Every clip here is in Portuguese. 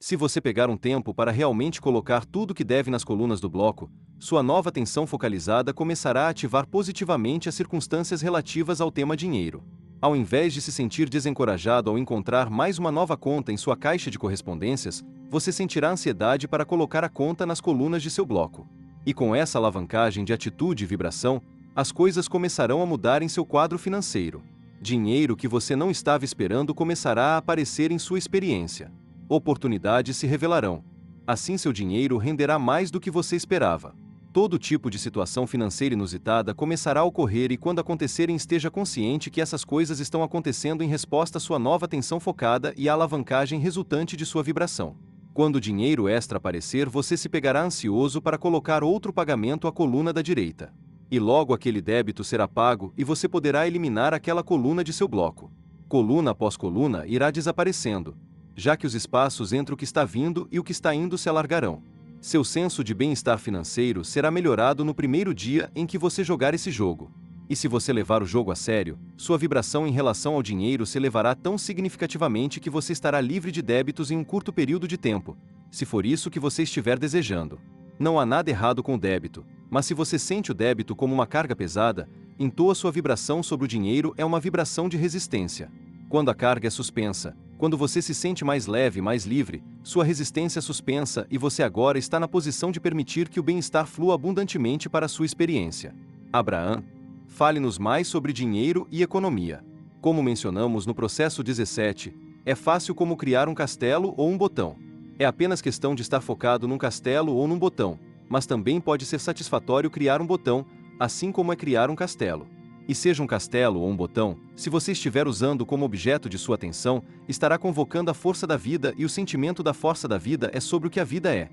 Se você pegar um tempo para realmente colocar tudo que deve nas colunas do bloco, sua nova atenção focalizada começará a ativar positivamente as circunstâncias relativas ao tema dinheiro. Ao invés de se sentir desencorajado ao encontrar mais uma nova conta em sua caixa de correspondências, você sentirá ansiedade para colocar a conta nas colunas de seu bloco. E com essa alavancagem de atitude e vibração, as coisas começarão a mudar em seu quadro financeiro. Dinheiro que você não estava esperando começará a aparecer em sua experiência. Oportunidades se revelarão. Assim seu dinheiro renderá mais do que você esperava. Todo tipo de situação financeira inusitada começará a ocorrer e quando acontecerem esteja consciente que essas coisas estão acontecendo em resposta à sua nova atenção focada e à alavancagem resultante de sua vibração. Quando o dinheiro extra aparecer, você se pegará ansioso para colocar outro pagamento à coluna da direita. E logo aquele débito será pago e você poderá eliminar aquela coluna de seu bloco. Coluna após coluna irá desaparecendo, já que os espaços entre o que está vindo e o que está indo se alargarão. Seu senso de bem-estar financeiro será melhorado no primeiro dia em que você jogar esse jogo. E se você levar o jogo a sério, sua vibração em relação ao dinheiro se elevará tão significativamente que você estará livre de débitos em um curto período de tempo, se for isso que você estiver desejando. Não há nada errado com o débito, mas se você sente o débito como uma carga pesada, então sua vibração sobre o dinheiro é uma vibração de resistência. Quando a carga é suspensa, quando você se sente mais leve, mais livre, sua resistência é suspensa e você agora está na posição de permitir que o bem-estar flua abundantemente para a sua experiência. Abraham, fale-nos mais sobre dinheiro e economia. Como mencionamos no processo 17, é fácil como criar um castelo ou um botão. É apenas questão de estar focado num castelo ou num botão, mas também pode ser satisfatório criar um botão, assim como é criar um castelo. E seja um castelo ou um botão, se você estiver usando como objeto de sua atenção, estará convocando a força da vida e o sentimento da força da vida é sobre o que a vida é.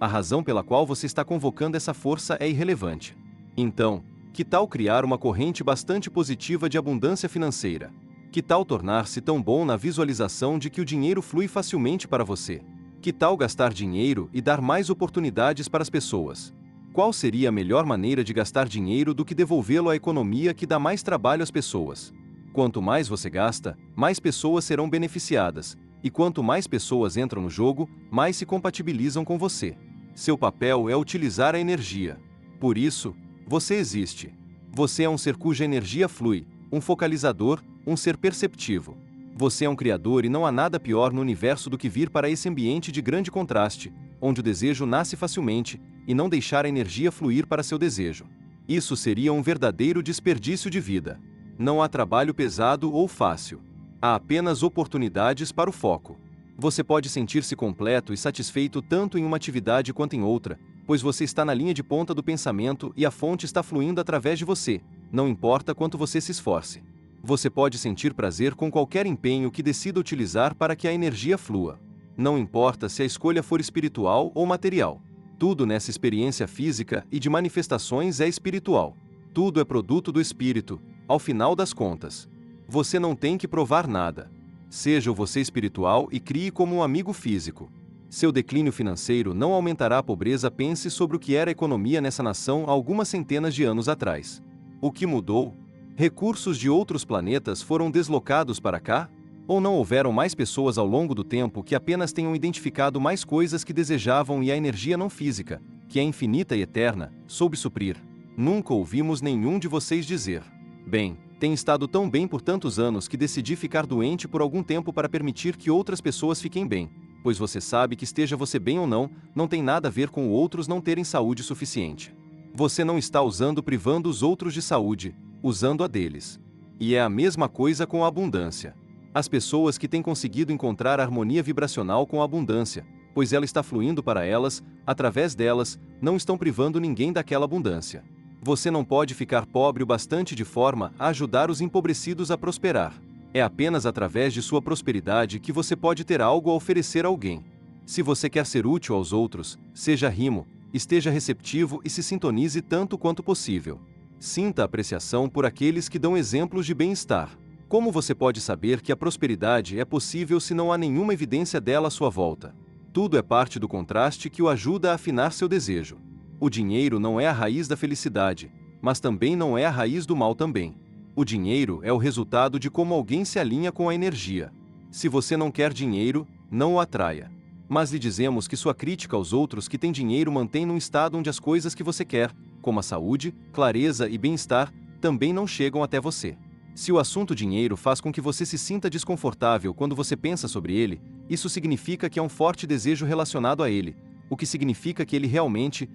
A razão pela qual você está convocando essa força é irrelevante. Então, que tal criar uma corrente bastante positiva de abundância financeira? Que tal tornar-se tão bom na visualização de que o dinheiro flui facilmente para você? Que tal gastar dinheiro e dar mais oportunidades para as pessoas? Qual seria a melhor maneira de gastar dinheiro do que devolvê-lo à economia que dá mais trabalho às pessoas? Quanto mais você gasta, mais pessoas serão beneficiadas, e quanto mais pessoas entram no jogo, mais se compatibilizam com você. Seu papel é utilizar a energia. Por isso, você existe. Você é um ser cuja energia flui, um focalizador, um ser perceptivo. Você é um criador e não há nada pior no universo do que vir para esse ambiente de grande contraste, onde o desejo nasce facilmente, e não deixar a energia fluir para seu desejo. Isso seria um verdadeiro desperdício de vida. Não há trabalho pesado ou fácil. Há apenas oportunidades para o foco. Você pode sentir-se completo e satisfeito tanto em uma atividade quanto em outra, pois você está na linha de ponta do pensamento e a fonte está fluindo através de você, não importa quanto você se esforce. Você pode sentir prazer com qualquer empenho que decida utilizar para que a energia flua. Não importa se a escolha for espiritual ou material. Tudo nessa experiência física e de manifestações é espiritual. Tudo é produto do espírito, ao final das contas. Você não tem que provar nada. Seja o você espiritual e crie como um amigo físico. Seu declínio financeiro não aumentará a pobreza. Pense sobre o que era a economia nessa nação há algumas centenas de anos atrás. O que mudou? Recursos de outros planetas foram deslocados para cá? Ou não houveram mais pessoas ao longo do tempo que apenas tenham identificado mais coisas que desejavam e a energia não física, que é infinita e eterna, soube suprir? Nunca ouvimos nenhum de vocês dizer: bem, tem estado tão bem por tantos anos que decidi ficar doente por algum tempo para permitir que outras pessoas fiquem bem, pois você sabe que esteja você bem ou não tem nada a ver com outros não terem saúde suficiente. Você não está privando os outros de saúde, usando a deles. E é a mesma coisa com a abundância. As pessoas que têm conseguido encontrar harmonia vibracional com a abundância, pois ela está fluindo para elas, através delas, não estão privando ninguém daquela abundância. Você não pode ficar pobre o bastante de forma a ajudar os empobrecidos a prosperar. É apenas através de sua prosperidade que você pode ter algo a oferecer a alguém. Se você quer ser útil aos outros, seja rimo, esteja receptivo e se sintonize tanto quanto possível. Sinta apreciação por aqueles que dão exemplos de bem-estar. Como você pode saber que a prosperidade é possível se não há nenhuma evidência dela à sua volta? Tudo é parte do contraste que o ajuda a afinar seu desejo. O dinheiro não é a raiz da felicidade, mas também não é a raiz do mal também. O dinheiro é o resultado de como alguém se alinha com a energia. Se você não quer dinheiro, não o atraia. Mas lhe dizemos que sua crítica aos outros que têm dinheiro mantém num estado onde as coisas que você quer, como a saúde, clareza e bem-estar, também não chegam até você. Se o assunto dinheiro faz com que você se sinta desconfortável quando você pensa sobre ele, isso significa que há um forte desejo relacionado a ele, o que significa que ele realmente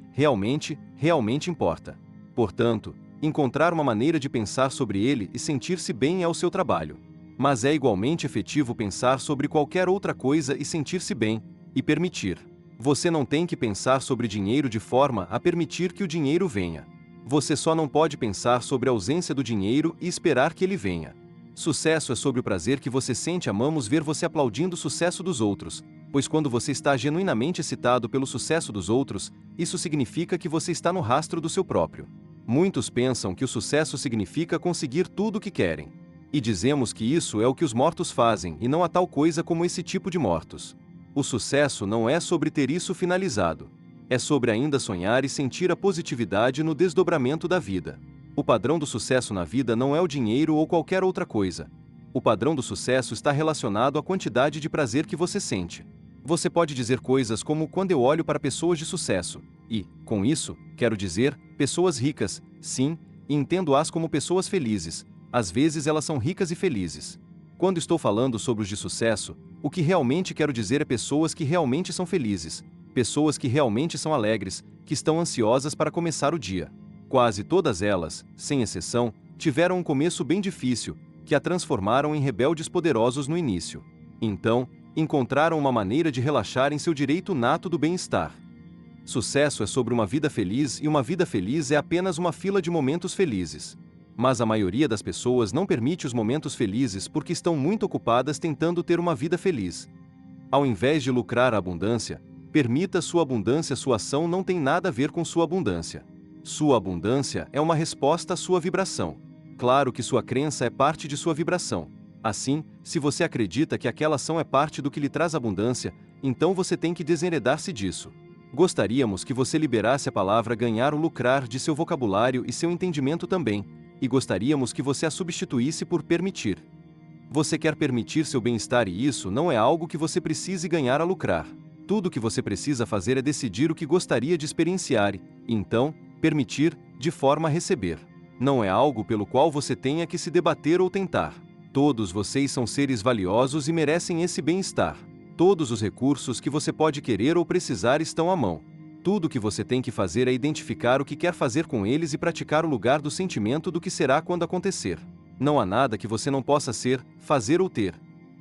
importa. Portanto, encontrar uma maneira de pensar sobre ele e sentir-se bem é o seu trabalho. Mas é igualmente efetivo pensar sobre qualquer outra coisa e sentir-se bem, e permitir. Você não tem que pensar sobre dinheiro de forma a permitir que o dinheiro venha. Você só não pode pensar sobre a ausência do dinheiro e esperar que ele venha. Sucesso é sobre o prazer que você sente. Amamos ver você aplaudindo o sucesso dos outros, pois quando você está genuinamente excitado pelo sucesso dos outros, isso significa que você está no rastro do seu próprio. Muitos pensam que o sucesso significa conseguir tudo o que querem. E dizemos que isso é o que os mortos fazem e não há tal coisa como esse tipo de mortos. O sucesso não é sobre ter isso finalizado. É sobre ainda sonhar e sentir a positividade no desdobramento da vida. O padrão do sucesso na vida não é o dinheiro ou qualquer outra coisa. O padrão do sucesso está relacionado à quantidade de prazer que você sente. Você pode dizer coisas como quando eu olho para pessoas de sucesso, e, com isso, quero dizer, pessoas ricas, sim, e entendo-as como pessoas felizes. Às vezes elas são ricas e felizes. Quando estou falando sobre os de sucesso, o que realmente quero dizer é pessoas que realmente são felizes, pessoas que realmente são alegres, que estão ansiosas para começar o dia. Quase todas elas, sem exceção, tiveram um começo bem difícil, que a transformaram em rebeldes poderosos no início. Então, encontraram uma maneira de relaxar em seu direito nato do bem-estar. Sucesso é sobre uma vida feliz e uma vida feliz é apenas uma fila de momentos felizes. Mas a maioria das pessoas não permite os momentos felizes porque estão muito ocupadas tentando ter uma vida feliz. Ao invés de lucrar a abundância, permita sua abundância. Sua ação não tem nada a ver com sua abundância. Sua abundância é uma resposta à sua vibração. Claro que sua crença é parte de sua vibração. Assim, se você acredita que aquela ação é parte do que lhe traz abundância, então você tem que desenredar-se disso. Gostaríamos que você liberasse a palavra ganhar ou lucrar de seu vocabulário e seu entendimento também, e gostaríamos que você a substituísse por permitir. Você quer permitir seu bem-estar e isso não é algo que você precise ganhar a lucrar. Tudo o que você precisa fazer é decidir o que gostaria de experienciar e, então, permitir, de forma a receber. Não é algo pelo qual você tenha que se debater ou tentar. Todos vocês são seres valiosos e merecem esse bem-estar. Todos os recursos que você pode querer ou precisar estão à mão. Tudo o que você tem que fazer é identificar o que quer fazer com eles e praticar o lugar do sentimento do que será quando acontecer. Não há nada que você não possa ser, fazer ou ter.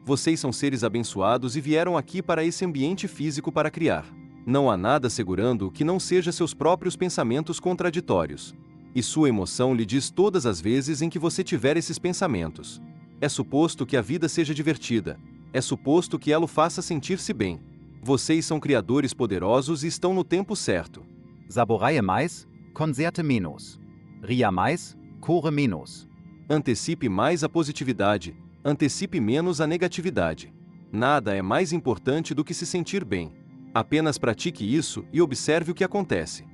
Vocês são seres abençoados e vieram aqui para esse ambiente físico para criar. Não há nada segurando que não seja seus próprios pensamentos contraditórios. E sua emoção lhe diz todas as vezes em que você tiver esses pensamentos. É suposto que a vida seja divertida. É suposto que ela o faça sentir-se bem. Vocês são criadores poderosos e estão no tempo certo. Saboreie mais, conserte menos. Ria mais, corre menos. Antecipe mais a positividade, antecipe menos a negatividade. Nada é mais importante do que se sentir bem. Apenas pratique isso e observe o que acontece.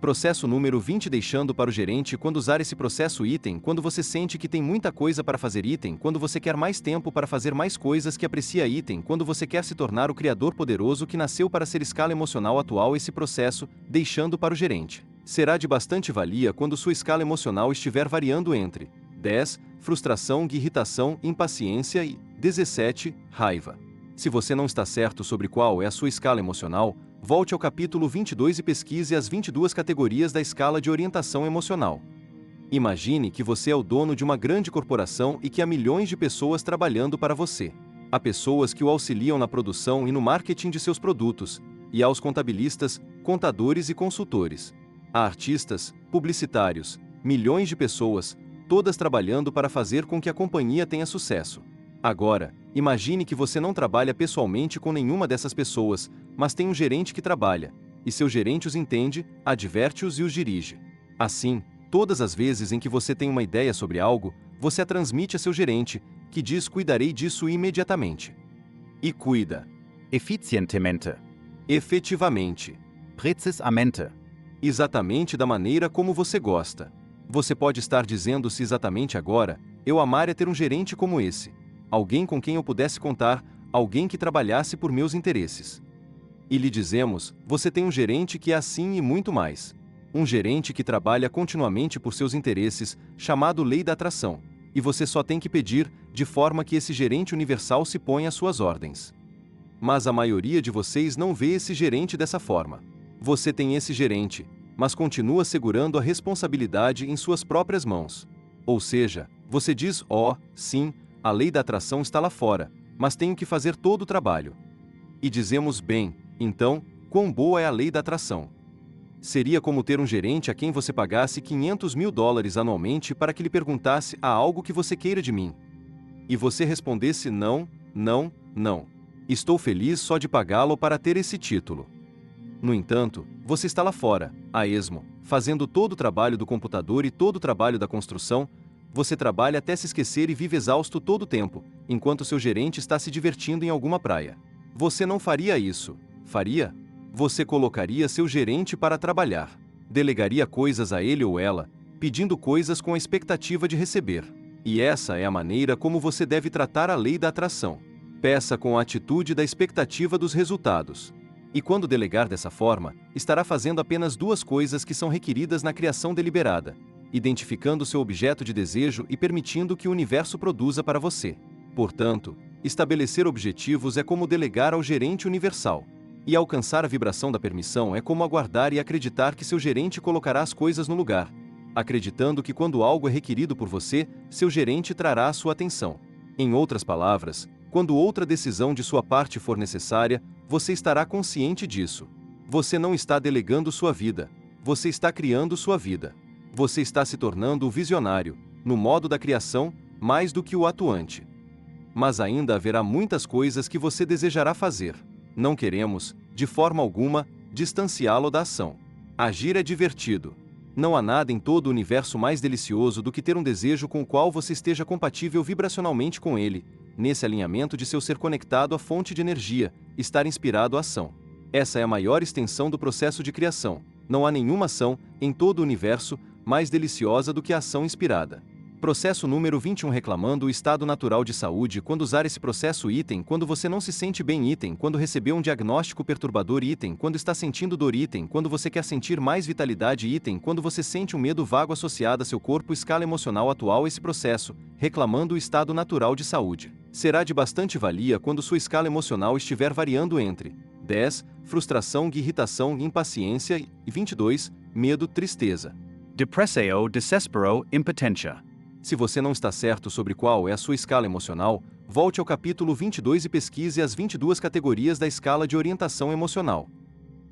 Processo número 20. Deixando para o gerente quando usar esse processo. Item quando você sente que tem muita coisa para fazer. Item quando você quer mais tempo para fazer mais coisas que aprecia. Item quando você quer se tornar o criador poderoso que nasceu para ser. Escala emocional atual. Esse processo, deixando para o gerente, será de bastante valia quando sua escala emocional estiver variando entre 10, frustração, irritação, impaciência e 17, raiva. Se você não está certo sobre qual é a sua escala emocional, volte ao capítulo 22 e pesquise as 22 categorias da escala de orientação emocional. Imagine que você é o dono de uma grande corporação e que há milhões de pessoas trabalhando para você. Há pessoas que o auxiliam na produção e no marketing de seus produtos, e há os contabilistas, contadores e consultores. Há artistas, publicitários, milhões de pessoas, todas trabalhando para fazer com que a companhia tenha sucesso. Agora, imagine que você não trabalha pessoalmente com nenhuma dessas pessoas, mas tem um gerente que trabalha, e seu gerente os entende, adverte-os e os dirige. Assim, todas as vezes em que você tem uma ideia sobre algo, você a transmite a seu gerente, que diz: cuidarei disso imediatamente. E cuida. Effizientemente. Efetivamente. Precisamente. Exatamente da maneira como você gosta. Você pode estar dizendo-se exatamente agora: eu amaria ter um gerente como esse. Alguém com quem eu pudesse contar, alguém que trabalhasse por meus interesses. E lhe dizemos, você tem um gerente que é assim e muito mais. Um gerente que trabalha continuamente por seus interesses, chamado Lei da Atração. E você só tem que pedir, de forma que esse gerente universal se ponha às suas ordens. Mas a maioria de vocês não vê esse gerente dessa forma. Você tem esse gerente, mas continua segurando a responsabilidade em suas próprias mãos. Ou seja, você diz, sim, a lei da atração está lá fora, mas tenho que fazer todo o trabalho. E dizemos, bem, então, quão boa é a lei da atração? Seria como ter um gerente a quem você pagasse $500.000 anualmente para que lhe perguntasse há algo que você queira de mim. E você respondesse não, não, não. Estou feliz só de pagá-lo para ter esse título. No entanto, você está lá fora, a esmo, fazendo todo o trabalho do computador e todo o trabalho da construção. Você trabalha até se esquecer e vive exausto todo o tempo, enquanto seu gerente está se divertindo em alguma praia. Você não faria isso, faria? Você colocaria seu gerente para trabalhar. Delegaria coisas a ele ou ela, pedindo coisas com a expectativa de receber. E essa é a maneira como você deve tratar a lei da atração. Peça com a atitude da expectativa dos resultados. E quando delegar dessa forma, estará fazendo apenas duas coisas que são requeridas na criação deliberada: identificando seu objeto de desejo e permitindo que o universo produza para você. Portanto, estabelecer objetivos é como delegar ao gerente universal. E alcançar a vibração da permissão é como aguardar e acreditar que seu gerente colocará as coisas no lugar, acreditando que quando algo é requerido por você, seu gerente trará a sua atenção. Em outras palavras, quando outra decisão de sua parte for necessária, você estará consciente disso. Você não está delegando sua vida, você está criando sua vida. Você está se tornando o visionário, no modo da criação, mais do que o atuante. Mas ainda haverá muitas coisas que você desejará fazer. Não queremos, de forma alguma, distanciá-lo da ação. Agir é divertido. Não há nada em todo o universo mais delicioso do que ter um desejo com o qual você esteja compatível vibracionalmente com ele, nesse alinhamento de seu ser conectado à fonte de energia, estar inspirado à ação. Essa é a maior extensão do processo de criação. Não há nenhuma ação, em todo o universo, mais deliciosa do que a ação inspirada. Processo número 21. Reclamando o estado natural de saúde. Quando usar esse processo, item. Quando você não se sente bem, item. Quando recebeu um diagnóstico perturbador, item. Quando está sentindo dor, item. Quando você quer sentir mais vitalidade, item. Quando você sente um medo vago associado a seu corpo, escala emocional atual. Esse processo, reclamando o estado natural de saúde, será de bastante valia quando sua escala emocional estiver variando entre 10, frustração, irritação, impaciência e 22, medo, tristeza. Depressio, desespero, impotentia. Se você não está certo sobre qual é a sua escala emocional, volte ao capítulo 22 e pesquise as 22 categorias da escala de orientação emocional.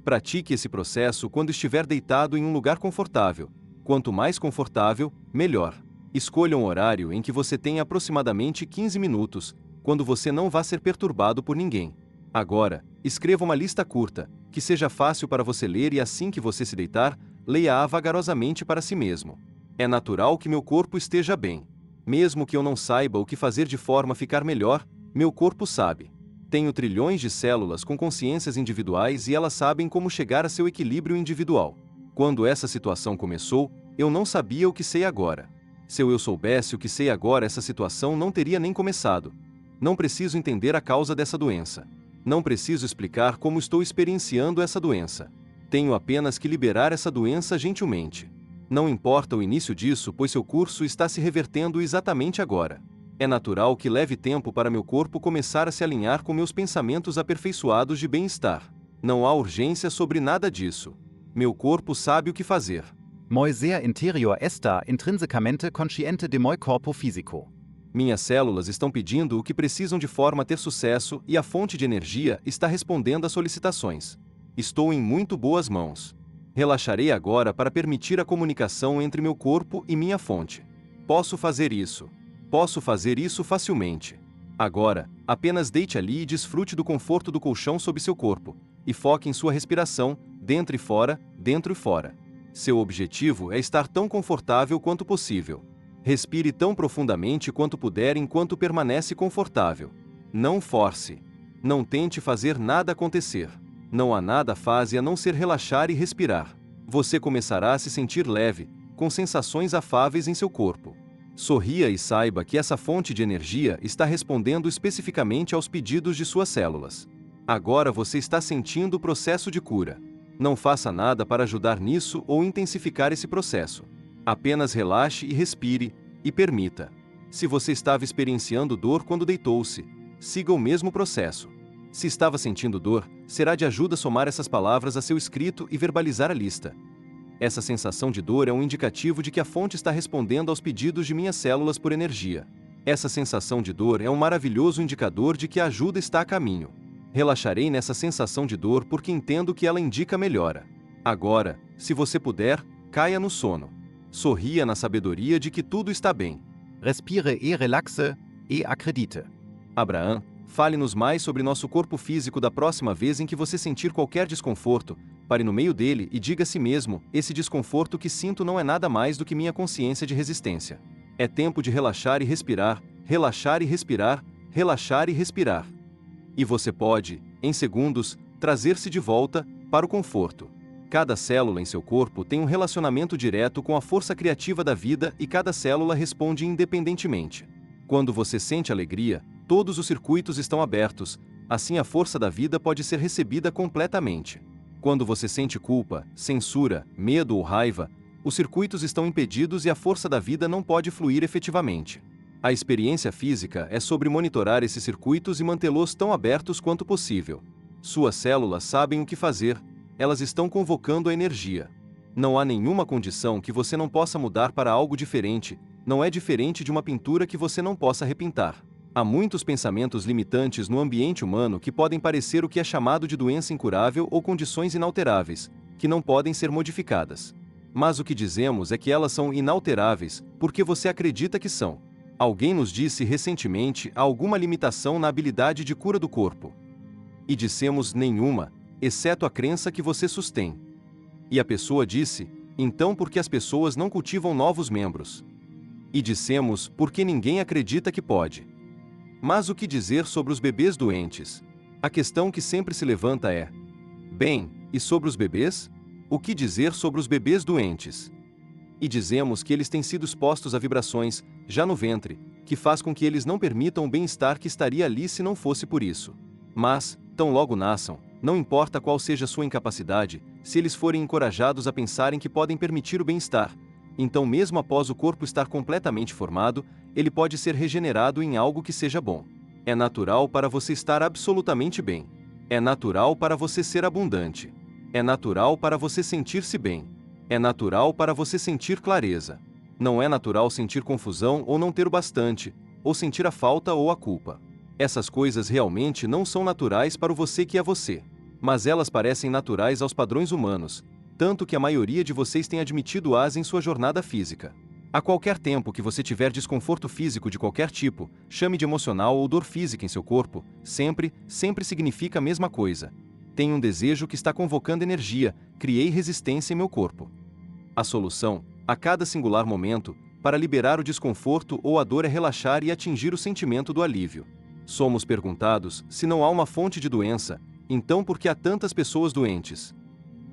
Pratique esse processo quando estiver deitado em um lugar confortável. Quanto mais confortável, melhor. Escolha um horário em que você tenha aproximadamente 15 minutos, quando você não vá ser perturbado por ninguém. Agora, escreva uma lista curta, que seja fácil para você ler e assim que você se deitar, leia-a vagarosamente para si mesmo. É natural que meu corpo esteja bem. Mesmo que eu não saiba o que fazer de forma a ficar melhor, meu corpo sabe. Tenho trilhões de células com consciências individuais e elas sabem como chegar a seu equilíbrio individual. Quando essa situação começou, eu não sabia o que sei agora. Se eu soubesse o que sei agora, essa situação não teria nem começado. Não preciso entender a causa dessa doença. Não preciso explicar como estou experienciando essa doença. Tenho apenas que liberar essa doença gentilmente. Não importa o início disso, pois seu curso está se revertendo exatamente agora. É natural que leve tempo para meu corpo começar a se alinhar com meus pensamentos aperfeiçoados de bem-estar. Não há urgência sobre nada disso. Meu corpo sabe o que fazer. Meu ser interior está intrinsecamente consciente de meu corpo físico. Minhas células estão pedindo o que precisam de forma a ter sucesso e a fonte de energia está respondendo às solicitações. Estou em muito boas mãos. Relaxarei agora para permitir a comunicação entre meu corpo e minha fonte. Posso fazer isso. Posso fazer isso facilmente. Agora, apenas deite ali e desfrute do conforto do colchão sob seu corpo, e foque em sua respiração, dentro e fora, dentro e fora. Seu objetivo é estar tão confortável quanto possível. Respire tão profundamente quanto puder enquanto permanece confortável. Não force. Não tente fazer nada acontecer. Não há nada a fazer a não ser relaxar e respirar. Você começará a se sentir leve, com sensações afáveis em seu corpo. Sorria e saiba que essa fonte de energia está respondendo especificamente aos pedidos de suas células. Agora você está sentindo o processo de cura. Não faça nada para ajudar nisso ou intensificar esse processo. Apenas relaxe e respire, e permita. Se você estava experienciando dor quando deitou-se, siga o mesmo processo. Se estava sentindo dor, será de ajuda somar essas palavras a seu escrito e verbalizar a lista. Essa sensação de dor é um indicativo de que a fonte está respondendo aos pedidos de minhas células por energia. Essa sensação de dor é um maravilhoso indicador de que a ajuda está a caminho. Relaxarei nessa sensação de dor porque entendo que ela indica melhora. Agora, se você puder, caia no sono. Sorria na sabedoria de que tudo está bem. Respire e relaxe e acredite. Abraham, fale-nos mais sobre nosso corpo físico da próxima vez em que você sentir qualquer desconforto. Pare no meio dele e diga a si mesmo: esse desconforto que sinto não é nada mais do que minha consciência de resistência. É tempo de relaxar e respirar, relaxar e respirar, relaxar e respirar. E você pode, em segundos, trazer-se de volta para o conforto. Cada célula em seu corpo tem um relacionamento direto com a força criativa da vida e cada célula responde independentemente. Quando você sente alegria, todos os circuitos estão abertos, assim a força da vida pode ser recebida completamente. Quando você sente culpa, censura, medo ou raiva, os circuitos estão impedidos e a força da vida não pode fluir efetivamente. A experiência física é sobre monitorar esses circuitos e mantê-los tão abertos quanto possível. Suas células sabem o que fazer, elas estão convocando a energia. Não há nenhuma condição que você não possa mudar para algo diferente, não é diferente de uma pintura que você não possa repintar. Há muitos pensamentos limitantes no ambiente humano que podem parecer o que é chamado de doença incurável ou condições inalteráveis, que não podem ser modificadas. Mas o que dizemos é que elas são inalteráveis, porque você acredita que são. Alguém nos disse recentemente há alguma limitação na habilidade de cura do corpo. E dissemos nenhuma, exceto a crença que você sustém. E a pessoa disse, então por que as pessoas não cultivam novos membros? E dissemos, porque ninguém acredita que pode. Mas o que dizer sobre os bebês doentes? A questão que sempre se levanta é: bem, e sobre os bebês? O que dizer sobre os bebês doentes? E dizemos que eles têm sido expostos a vibrações, já no ventre, que faz com que eles não permitam o bem-estar que estaria ali se não fosse por isso. Mas, tão logo nasçam, não importa qual seja sua incapacidade, se eles forem encorajados a pensarem que podem permitir o bem-estar, então mesmo após o corpo estar completamente formado, ele pode ser regenerado em algo que seja bom. É natural para você estar absolutamente bem. É natural para você ser abundante. É natural para você sentir-se bem. É natural para você sentir clareza. Não é natural sentir confusão ou não ter o bastante, ou sentir a falta ou a culpa. Essas coisas realmente não são naturais para o você que é você. Mas elas parecem naturais aos padrões humanos, tanto que a maioria de vocês tem admitido-as em sua jornada física. A qualquer tempo que você tiver desconforto físico de qualquer tipo, chame de emocional ou dor física em seu corpo, sempre significa a mesma coisa. Tenho um desejo que está convocando energia, criei resistência em meu corpo. A solução, a cada singular momento, para liberar o desconforto ou a dor é relaxar e atingir o sentimento do alívio. Somos perguntados, se não há uma fonte de doença, então por que há tantas pessoas doentes?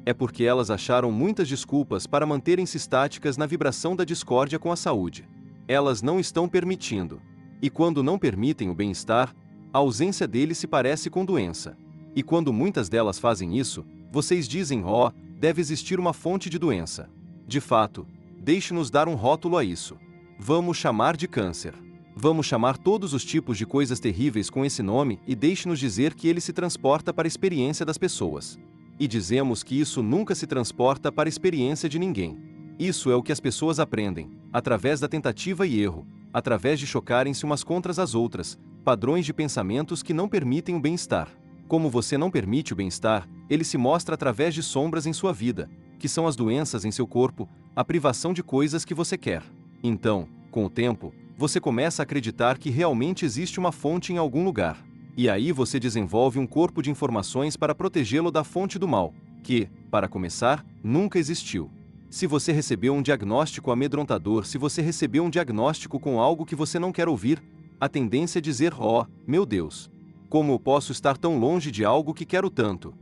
É porque elas acharam muitas desculpas para manterem-se estáticas na vibração da discórdia com a saúde. Elas não estão permitindo. E quando não permitem o bem-estar, a ausência dele se parece com doença. E quando muitas delas fazem isso, vocês dizem, deve existir uma fonte de doença. De fato, deixe-nos dar um rótulo a isso. Vamos chamar de câncer. Vamos chamar todos os tipos de coisas terríveis com esse nome e deixe-nos dizer que ele se transporta para a experiência das pessoas. E dizemos que isso nunca se transporta para a experiência de ninguém. Isso é o que as pessoas aprendem, através da tentativa e erro, através de chocarem-se umas contra as outras, padrões de pensamentos que não permitem o bem-estar. Como você não permite o bem-estar, ele se mostra através de sombras em sua vida, que são as doenças em seu corpo, a privação de coisas que você quer. Então, com o tempo, você começa a acreditar que realmente existe uma fonte em algum lugar. E aí você desenvolve um corpo de informações para protegê-lo da fonte do mal, que, para começar, nunca existiu. Se você recebeu um diagnóstico amedrontador, se você recebeu um diagnóstico com algo que você não quer ouvir, a tendência é dizer, meu Deus, como eu posso estar tão longe de algo que quero tanto?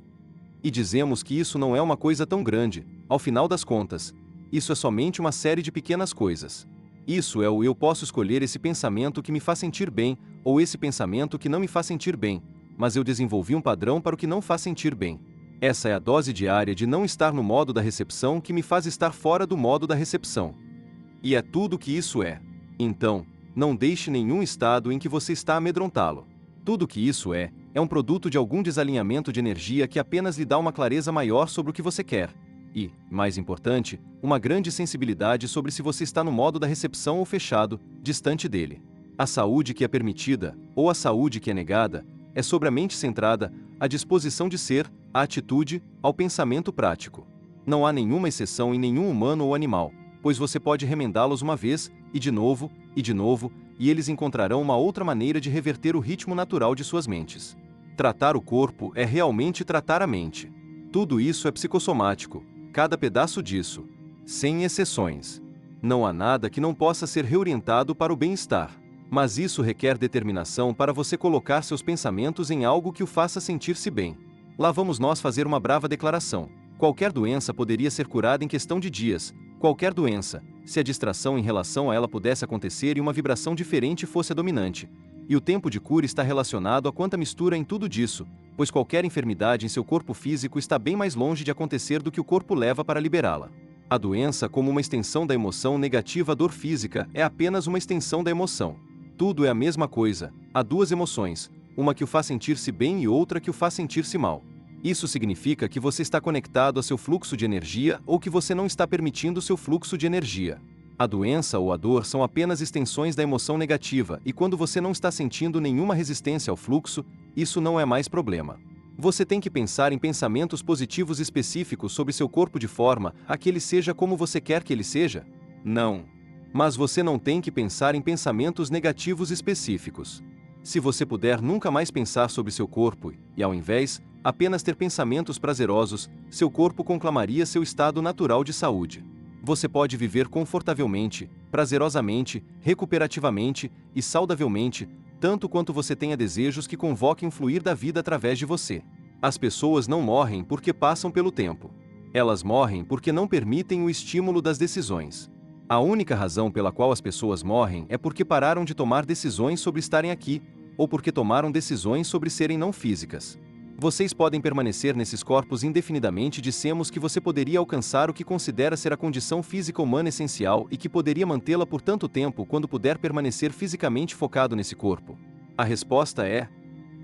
E dizemos que isso não é uma coisa tão grande, ao final das contas, isso é somente uma série de pequenas coisas. Isso é o eu posso escolher esse pensamento que me faz sentir bem, ou esse pensamento que não me faz sentir bem, mas eu desenvolvi um padrão para o que não faz sentir bem. Essa é a dose diária de não estar no modo da recepção que me faz estar fora do modo da recepção. E é tudo o que isso é. Então, não deixe nenhum estado em que você está a amedrontá-lo. Tudo o que isso é um produto de algum desalinhamento de energia que apenas lhe dá uma clareza maior sobre o que você quer. E, mais importante, uma grande sensibilidade sobre se você está no modo da recepção ou fechado, distante dele. A saúde que é permitida, ou a saúde que é negada, é sobre a mente centrada, a disposição de ser, a atitude, ao pensamento prático. Não há nenhuma exceção em nenhum humano ou animal, pois você pode remendá-los uma vez, e de novo, e eles encontrarão uma outra maneira de reverter o ritmo natural de suas mentes. Tratar o corpo é realmente tratar a mente. Tudo isso é psicossomático, cada pedaço disso, sem exceções. Não há nada que não possa ser reorientado para o bem-estar. Mas isso requer determinação para você colocar seus pensamentos em algo que o faça sentir-se bem. Lá vamos nós fazer uma brava declaração. Qualquer doença poderia ser curada em questão de dias. Qualquer doença, se a distração em relação a ela pudesse acontecer e uma vibração diferente fosse a dominante. E o tempo de cura está relacionado a quanta mistura em tudo disso, pois qualquer enfermidade em seu corpo físico está bem mais longe de acontecer do que o corpo leva para liberá-la. A doença, como uma extensão da emoção negativa à dor física, é apenas uma extensão da emoção. Tudo é a mesma coisa. Há duas emoções, uma que o faz sentir-se bem e outra que o faz sentir-se mal. Isso significa que você está conectado a seu fluxo de energia ou que você não está permitindo seu fluxo de energia. A doença ou a dor são apenas extensões da emoção negativa e quando você não está sentindo nenhuma resistência ao fluxo, isso não é mais problema. Você tem que pensar em pensamentos positivos específicos sobre seu corpo de forma a que ele seja como você quer que ele seja? Não. Mas você não tem que pensar em pensamentos negativos específicos. Se você puder nunca mais pensar sobre seu corpo, e ao invés, apenas ter pensamentos prazerosos, seu corpo conclamaria seu estado natural de saúde. Você pode viver confortavelmente, prazerosamente, recuperativamente e saudavelmente, tanto quanto você tenha desejos que convoquem o fluir da vida através de você. As pessoas não morrem porque passam pelo tempo. Elas morrem porque não permitem o estímulo das decisões. A única razão pela qual as pessoas morrem é porque pararam de tomar decisões sobre estarem aqui, ou porque tomaram decisões sobre serem não físicas. Vocês podem permanecer nesses corpos indefinidamente e dissemos que você poderia alcançar o que considera ser a condição física humana essencial e que poderia mantê-la por tanto tempo quando puder permanecer fisicamente focado nesse corpo. A resposta é: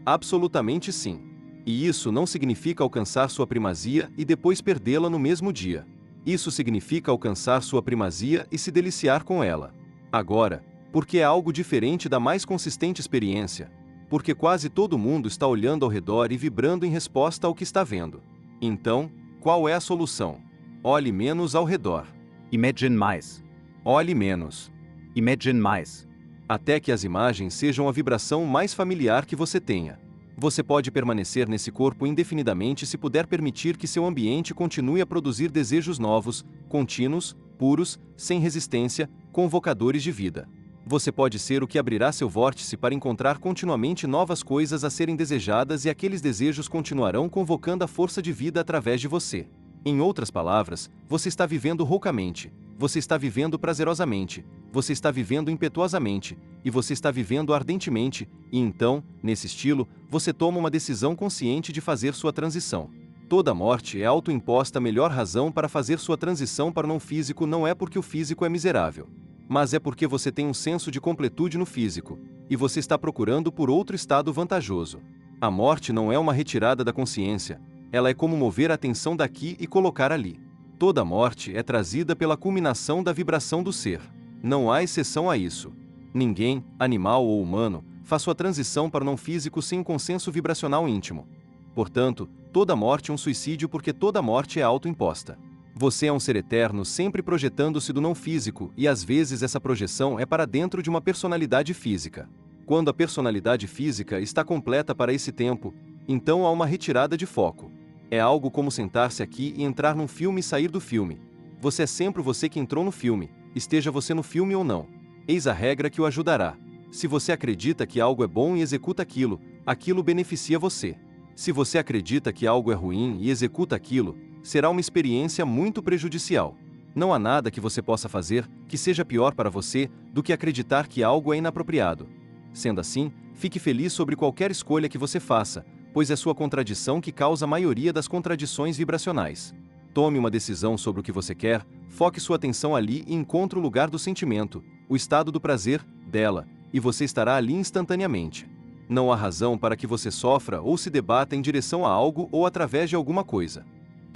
absolutamente sim. E isso não significa alcançar sua primazia e depois perdê-la no mesmo dia. Isso significa alcançar sua primazia e se deliciar com ela. Agora, porque é algo diferente da mais consistente experiência, porque quase todo mundo está olhando ao redor e vibrando em resposta ao que está vendo. Então, qual é a solução? Olhe menos ao redor. Imagine mais. Olhe menos. Imagine mais. Até que as imagens sejam a vibração mais familiar que você tenha. Você pode permanecer nesse corpo indefinidamente se puder permitir que seu ambiente continue a produzir desejos novos, contínuos, puros, sem resistência, convocadores de vida. Você pode ser o que abrirá seu vórtice para encontrar continuamente novas coisas a serem desejadas e aqueles desejos continuarão convocando a força de vida através de você. Em outras palavras, você está vivendo roucamente, você está vivendo prazerosamente, você está vivendo impetuosamente, e você está vivendo ardentemente, e então, nesse estilo, você toma uma decisão consciente de fazer sua transição. Toda morte é autoimposta. A melhor razão para fazer sua transição para o não físico não é porque o físico é miserável, mas é porque você tem um senso de completude no físico, e você está procurando por outro estado vantajoso. A morte não é uma retirada da consciência, ela é como mover a atenção daqui e colocar ali. Toda morte é trazida pela culminação da vibração do ser. Não há exceção a isso. Ninguém, animal ou humano, faz sua transição para o não físico sem um consenso vibracional íntimo. Portanto, toda morte é um suicídio porque toda morte é autoimposta. Você é um ser eterno sempre projetando-se do não físico e às vezes essa projeção é para dentro de uma personalidade física. Quando a personalidade física está completa para esse tempo, então há uma retirada de foco. É algo como sentar-se aqui e entrar num filme e sair do filme. Você é sempre você que entrou no filme, esteja você no filme ou não. Eis a regra que o ajudará. Se você acredita que algo é bom e executa aquilo, aquilo beneficia você. Se você acredita que algo é ruim e executa aquilo, será uma experiência muito prejudicial. Não há nada que você possa fazer que seja pior para você do que acreditar que algo é inapropriado. Sendo assim, Fique feliz sobre qualquer escolha que você faça, pois é sua contradição que causa a maioria das contradições vibracionais. Tome uma decisão sobre o que você quer, foque sua atenção ali e encontre o lugar do sentimento, o estado do prazer, dela, e você estará ali instantaneamente. Não há razão para que você sofra ou se debata em direção a algo ou através de alguma coisa.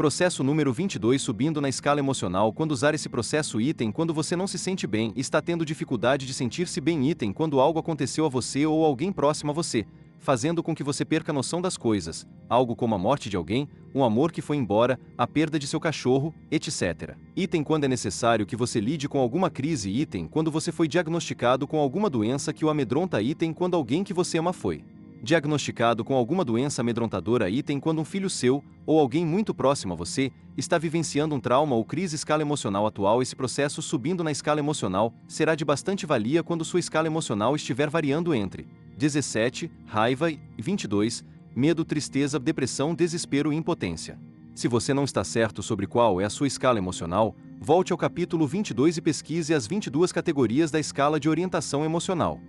Processo número 22. Subindo na escala emocional. Quando usar esse processo item quando você não se sente bem e está tendo dificuldade de sentir-se bem item quando algo aconteceu a você ou alguém próximo a você, fazendo com que você perca a noção das coisas, algo como a morte de alguém, um amor que foi embora, a perda de seu cachorro, etc. Item quando é necessário que você lide com alguma crise. Item quando você foi diagnosticado com alguma doença que o amedronta. Item quando alguém que você ama foi diagnosticado com alguma doença amedrontadora. Item quando um filho seu, ou alguém muito próximo a você, está vivenciando um trauma ou crise. Escala emocional atual. Esse processo subindo na escala emocional será de bastante valia quando sua escala emocional estiver variando entre 17, raiva, e 22, medo, tristeza, depressão, desespero e impotência. Se você não está certo sobre qual é a sua escala emocional, volte ao capítulo 22 e pesquise as 22 categorias da escala de orientação emocional.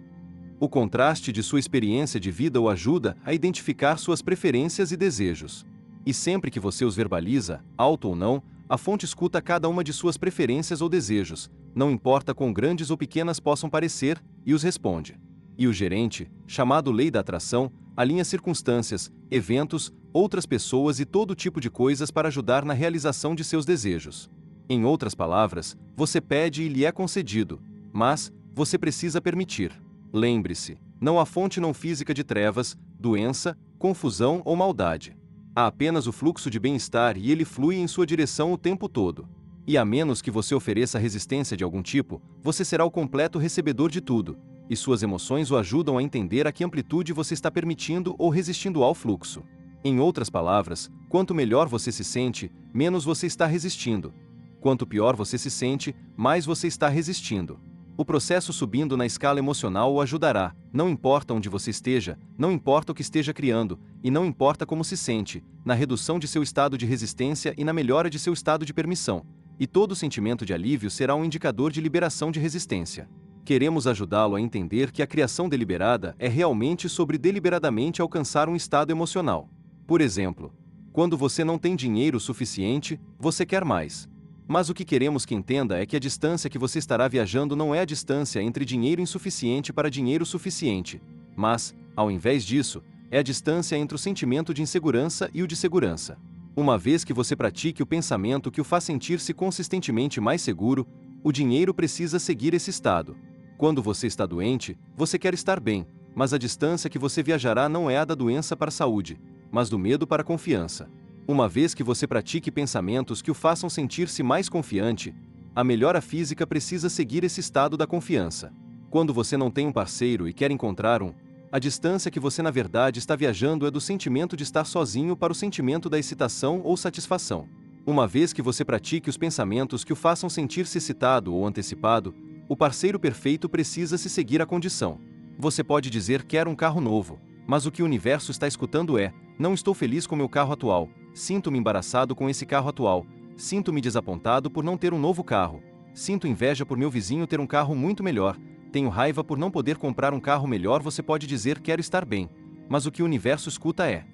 O contraste de sua experiência de vida o ajuda a identificar suas preferências e desejos. E sempre que você os verbaliza, alto ou não, a fonte escuta cada uma de suas preferências ou desejos, não importa quão grandes ou pequenas possam parecer, e os responde. E o gerente, chamado lei da atração, alinha circunstâncias, eventos, outras pessoas e todo tipo de coisas para ajudar na realização de seus desejos. Em outras palavras, você pede e lhe é concedido, mas você precisa permitir. Lembre-se, não há fonte não física de trevas, doença, confusão ou maldade. Há apenas o fluxo de bem-estar e ele flui em sua direção o tempo todo. E a menos que você ofereça resistência de algum tipo, você será o completo recebedor de tudo, e suas emoções o ajudam a entender a que amplitude você está permitindo ou resistindo ao fluxo. Em outras palavras, quanto melhor você se sente, menos você está resistindo. Quanto pior você se sente, mais você está resistindo. O processo subindo na escala emocional o ajudará, não importa onde você esteja, não importa o que esteja criando, e não importa como se sente, na redução de seu estado de resistência e na melhora de seu estado de permissão. E todo sentimento de alívio será um indicador de liberação de resistência. Queremos ajudá-lo a entender que a criação deliberada é realmente sobre deliberadamente alcançar um estado emocional. Por exemplo, quando você não tem dinheiro suficiente, você quer mais. Mas o que queremos que entenda é que a distância que você estará viajando não é a distância entre dinheiro insuficiente para dinheiro suficiente, mas, ao invés disso, é a distância entre o sentimento de insegurança e o de segurança. Uma vez que você pratique o pensamento que o faz sentir-se consistentemente mais seguro, o dinheiro precisa seguir esse estado. Quando você está doente, você quer estar bem, mas a distância que você viajará não é a da doença para a saúde, mas do medo para a confiança. Uma vez que você pratique pensamentos que o façam sentir-se mais confiante, a melhora física precisa seguir esse estado da confiança. Quando você não tem um parceiro e quer encontrar um, a distância que você na verdade está viajando é do sentimento de estar sozinho para o sentimento da excitação ou satisfação. Uma vez que você pratique os pensamentos que o façam sentir-se excitado ou antecipado, o parceiro perfeito precisa se seguir à condição. Você pode dizer quero um carro novo, mas o que o universo está escutando é: não estou feliz com meu carro atual, sinto-me embaraçado com esse carro atual, sinto-me desapontado por não ter um novo carro, sinto inveja por meu vizinho ter um carro muito melhor, tenho raiva por não poder comprar um carro melhor. Você pode dizer quero estar bem, mas o que o universo escuta é: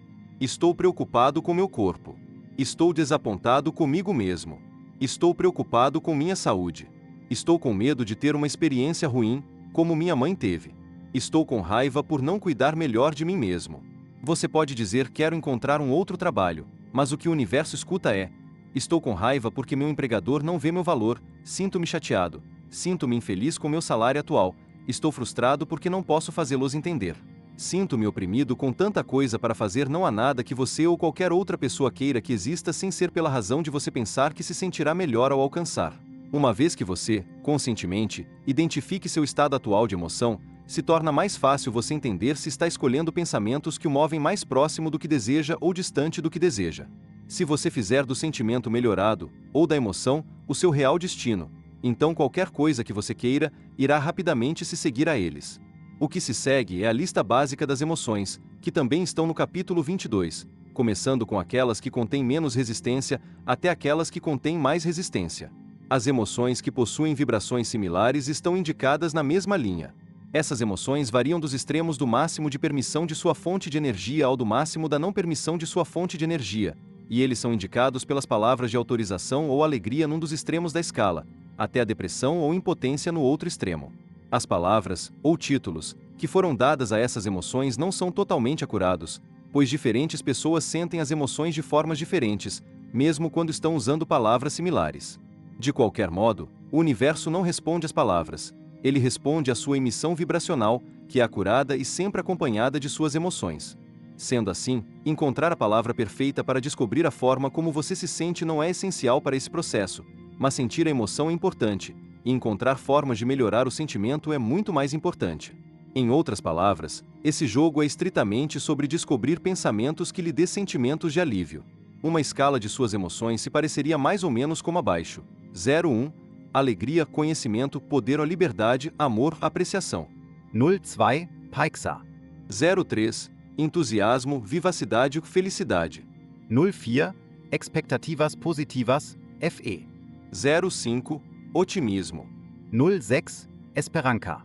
estou preocupado com meu corpo, estou desapontado comigo mesmo, estou preocupado com minha saúde, estou com medo de ter uma experiência ruim, como minha mãe teve, estou com raiva por não cuidar melhor de mim mesmo. Você pode dizer quero encontrar um outro trabalho, mas o que o universo escuta é: estou com raiva porque meu empregador não vê meu valor, sinto-me chateado, sinto-me infeliz com meu salário atual, estou frustrado porque não posso fazê-los entender. Sinto-me oprimido com tanta coisa para fazer. Não há nada que você ou qualquer outra pessoa queira que exista sem ser pela razão de você pensar que se sentirá melhor ao alcançar. Uma vez que você, conscientemente, identifique seu estado atual de emoção, se torna mais fácil você entender se está escolhendo pensamentos que o movem mais próximo do que deseja ou distante do que deseja. Se você fizer do sentimento melhorado, ou da emoção, o seu real destino, então qualquer coisa que você queira, irá rapidamente se seguir a eles. O que se segue é a lista básica das emoções, que também estão no capítulo 22, começando com aquelas que contêm menos resistência, até aquelas que contêm mais resistência. As emoções que possuem vibrações similares estão indicadas na mesma linha. Essas emoções variam dos extremos do máximo de permissão de sua fonte de energia ao do máximo da não permissão de sua fonte de energia, e eles são indicados pelas palavras de autorização ou alegria num dos extremos da escala, até a depressão ou impotência no outro extremo. As palavras, ou títulos, que foram dadas a essas emoções não são totalmente acurados, pois diferentes pessoas sentem as emoções de formas diferentes, mesmo quando estão usando palavras similares. De qualquer modo, o universo não responde às palavras, ele responde à sua emissão vibracional, que é acurada e sempre acompanhada de suas emoções. Sendo assim, encontrar a palavra perfeita para descobrir a forma como você se sente não é essencial para esse processo, mas sentir a emoção é importante, e encontrar formas de melhorar o sentimento é muito mais importante. Em outras palavras, esse jogo é estritamente sobre descobrir pensamentos que lhe dê sentimentos de alívio. Uma escala de suas emoções se pareceria mais ou menos como abaixo: 0,1, alegria, conhecimento, poder ou liberdade, amor, apreciação. 0,2 Peixar. 0,3, entusiasmo, vivacidade, felicidade. 0,4 Expectativas positivas, FE. 0,5, otimismo. 0,6 Esperança.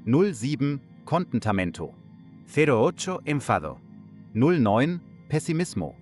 0,7 Contentamento. 0,8 Enfado. 0,9 Pessimismo.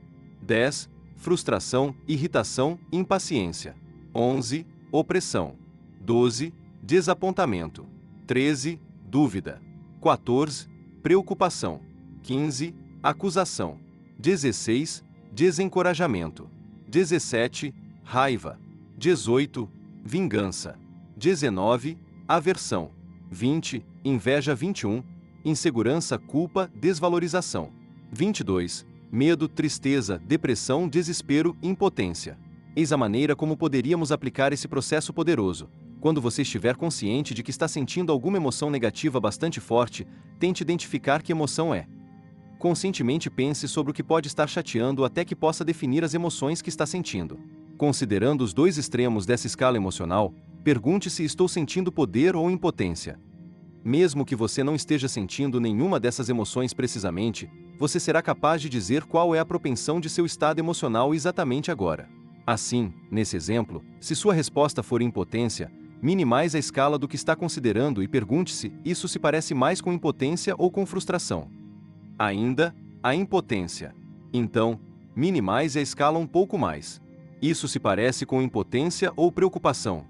10, frustração, irritação, impaciência. 11, opressão. 12, desapontamento. 13, dúvida. 14, preocupação. 15, acusação. 16, desencorajamento. 17, raiva. 18, vingança. 19, aversão. 20, inveja. 21, insegurança, culpa, desvalorização. 22, medo, tristeza, depressão, desespero, impotência. Eis a maneira como poderíamos aplicar esse processo poderoso. Quando você estiver consciente de que está sentindo alguma emoção negativa bastante forte, tente identificar que emoção é. Conscientemente pense sobre o que pode estar chateando até que possa definir as emoções que está sentindo. Considerando os dois extremos dessa escala emocional, pergunte se estou sentindo poder ou impotência. Mesmo que você não esteja sentindo nenhuma dessas emoções precisamente, você será capaz de dizer qual é a propensão de seu estado emocional exatamente agora. Assim, nesse exemplo, se sua resposta for impotência, minimize a escala do que está considerando e pergunte-se: isso se parece mais com impotência ou com frustração? Ainda, a impotência. Então, minimize a escala um pouco mais. Isso se parece com impotência ou preocupação?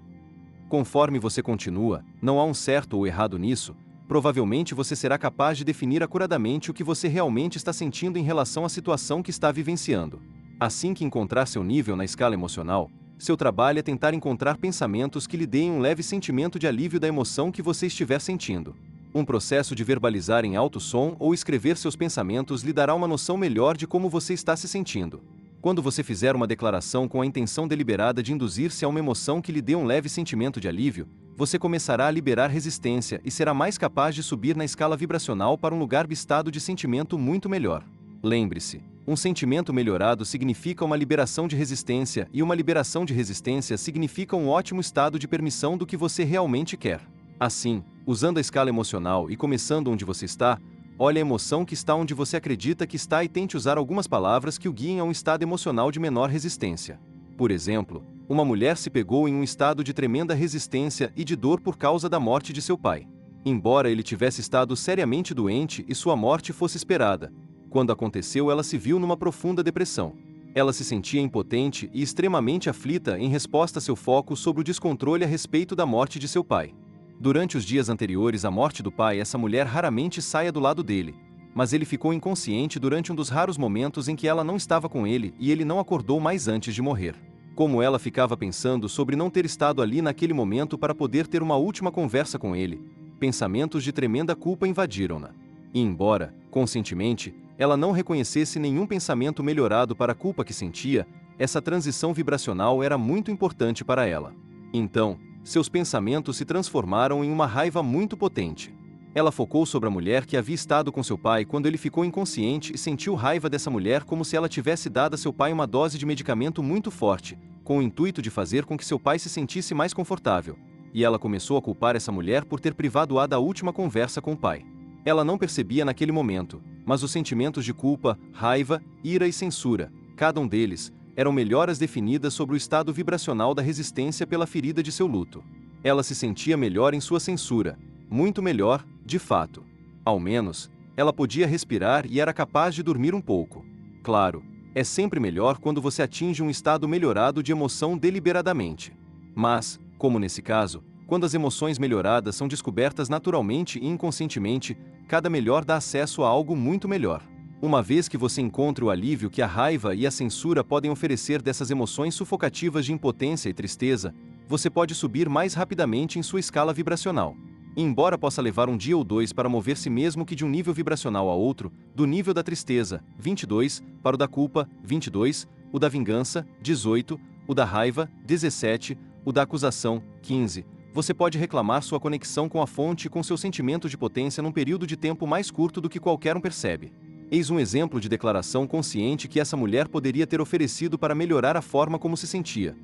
Conforme você continua, não há um certo ou errado nisso, provavelmente você será capaz de definir acuradamente o que você realmente está sentindo em relação à situação que está vivenciando. Assim que encontrar seu nível na escala emocional, seu trabalho é tentar encontrar pensamentos que lhe deem um leve sentimento de alívio da emoção que você estiver sentindo. Um processo de verbalizar em alto som ou escrever seus pensamentos lhe dará uma noção melhor de como você está se sentindo. Quando você fizer uma declaração com a intenção deliberada de induzir-se a uma emoção que lhe dê um leve sentimento de alívio, você começará a liberar resistência e será mais capaz de subir na escala vibracional para um lugar estado de sentimento muito melhor. Lembre-se, um sentimento melhorado significa uma liberação de resistência e uma liberação de resistência significa um ótimo estado de permissão do que você realmente quer. Assim, usando a escala emocional e começando onde você está, olhe a emoção que está onde você acredita que está e tente usar algumas palavras que o guiem a um estado emocional de menor resistência. Por exemplo, uma mulher se pegou em um estado de tremenda resistência e de dor por causa da morte de seu pai. Embora ele tivesse estado seriamente doente e sua morte fosse esperada, quando aconteceu, ela se viu numa profunda depressão. Ela se sentia impotente e extremamente aflita em resposta a seu foco sobre o descontrole a respeito da morte de seu pai. Durante os dias anteriores à morte do pai, essa mulher raramente saía do lado dele, mas ele ficou inconsciente durante um dos raros momentos em que ela não estava com ele e ele não acordou mais antes de morrer. Como ela ficava pensando sobre não ter estado ali naquele momento para poder ter uma última conversa com ele, pensamentos de tremenda culpa invadiram-na. E embora, conscientemente, ela não reconhecesse nenhum pensamento melhorado para a culpa que sentia, essa transição vibracional era muito importante para ela. Então, seus pensamentos se transformaram em uma raiva muito potente. Ela focou sobre a mulher que havia estado com seu pai quando ele ficou inconsciente e sentiu raiva dessa mulher como se ela tivesse dado a seu pai uma dose de medicamento muito forte, com o intuito de fazer com que seu pai se sentisse mais confortável. E ela começou a culpar essa mulher por ter privado-a da última conversa com o pai. Ela não percebia naquele momento, mas os sentimentos de culpa, raiva, ira e censura, cada um deles, eram melhoras definidas sobre o estado vibracional da resistência pela ferida de seu luto. Ela se sentia melhor em sua censura, muito melhor, De fato. Ao menos, ela podia respirar e era capaz de dormir um pouco. Claro, é sempre melhor quando você atinge um estado melhorado de emoção deliberadamente. Mas, como nesse caso, quando as emoções melhoradas são descobertas naturalmente e inconscientemente, cada melhor dá acesso a algo muito melhor. Uma vez que você encontra o alívio que a raiva e a censura podem oferecer dessas emoções sufocativas de impotência e tristeza, você pode subir mais rapidamente em sua escala vibracional. E embora possa levar um dia ou dois para mover-se mesmo que de um nível vibracional a outro, do nível da tristeza, 22, para o da culpa, 22, o da vingança, 18, o da raiva, 17, o da acusação, 15, você pode reclamar sua conexão com a fonte e com seu sentimento de potência num período de tempo mais curto do que qualquer um percebe. Eis um exemplo de declaração consciente que essa mulher poderia ter oferecido para melhorar a forma como se sentia.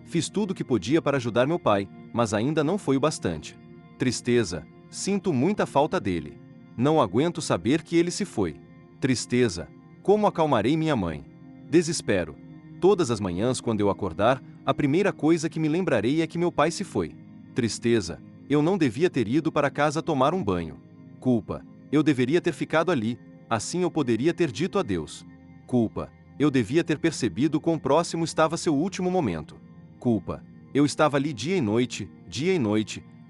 Fiz tudo o que podia para ajudar meu pai, mas ainda não foi o bastante. Tristeza, sinto muita falta dele. Não aguento saber que ele se foi. Tristeza, como acalmarei minha mãe? Desespero. Todas as manhãs quando eu acordar, a primeira coisa que me lembrarei é que meu pai se foi. Tristeza, eu não devia ter ido para casa tomar um banho. Culpa, eu deveria ter ficado ali, assim eu poderia ter dito adeus. Culpa, eu devia ter percebido quão próximo estava seu último momento. Culpa, eu estava ali dia e noite,